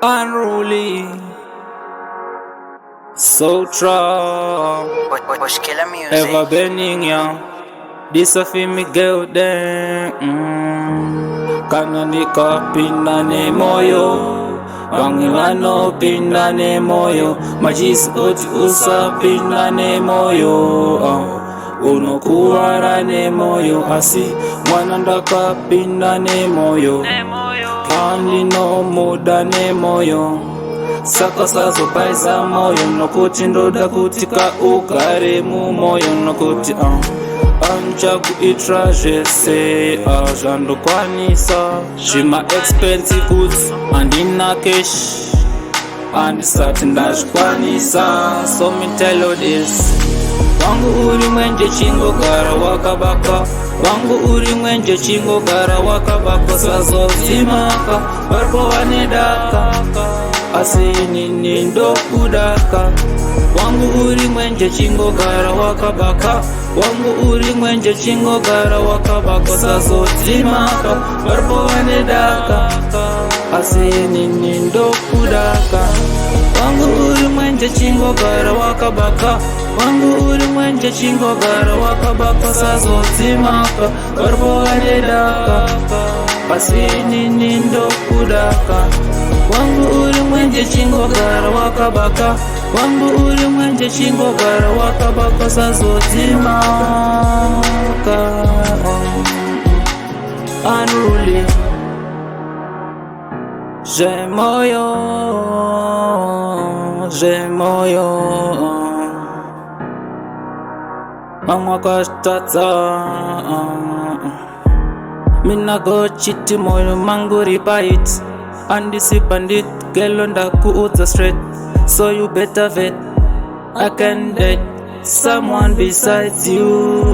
Unruly, so trap, Push killer music. ever burning young. This a fi me girl them. Kananika pinda ne moyo, Bangilano pinda ne moyo, Majis oti usa pinda ne moyo. Uno kuwara ne moyo, asi mwanandaka pinda ne moyo. Kandi no muda ne moyo, saka sazo paisa moyo, nokuti ndoda kutika ukare mu moyo, nokuti anja kuitraje se ajando kwanisa shima expensive goods and in a cash and certain dash kwanisa. So me tell you this, wangu uri mwenje chingo gara wakabaka, wangu uri mwenje chingo gara wakabaka, sazo zimaka barpo wanedaka asini nindo kudaka. Wangu uri mwenje chingo gara wakabaka, wangu uri mwenje chingo gara wakabaka, sazo zimaka barpo wanedaka asini nindo kudaka. Wangu uri mwenje chingo gara wakabaka, wangu uri mwenje chingo gara wakabaka, sazo zimaka barpo wanedaka asini nindo kudaka. Wangu uri mwenje chingo gara wakabaka, wangu uri mwenje chingo gara wakabaka, sazo zimaka. Unruly, j'ai moyo, mama kashtata. Mina go chiti moyo mangu ripait, and this bandit girl on the kuuza straight. So you better vet, I can date someone besides you.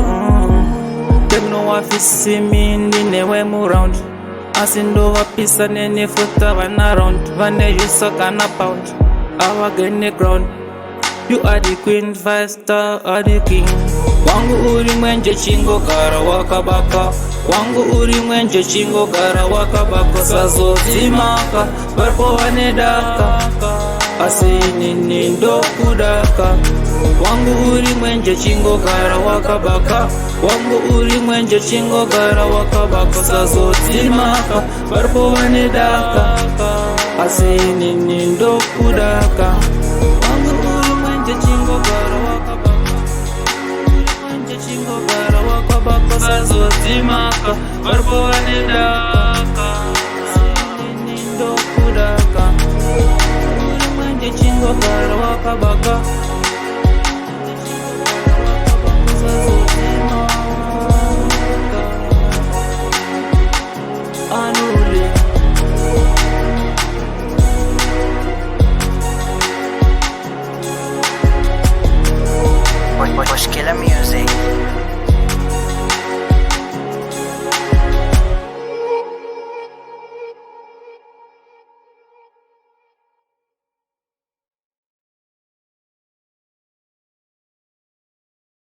Them no wafi see me ninewe mu round, asindo wapisa nene futa van around, vane you suck and a pound, awa gene ground. You are the queen, 5-star, are the king. Wangu uri mwenje chingo gara wakabaka, wangu uri mwenje chingo gara wakabaka, sazo zimaka barpo wanedaka asini nindo kudaka. Wangu uri mwenje chingo gara wakabaka, wangu uri mwenje chingo gara wakabaka, sazo zimaka barpo wanedaka asini nindo kudaka. Wangu uri mwenje chingo gara wakabaka, mwenje chingo gara wakabaka, sazo zimaka barpo wanedaka asini nindo kudaka. Uri mwenje chingo gara wakabaka,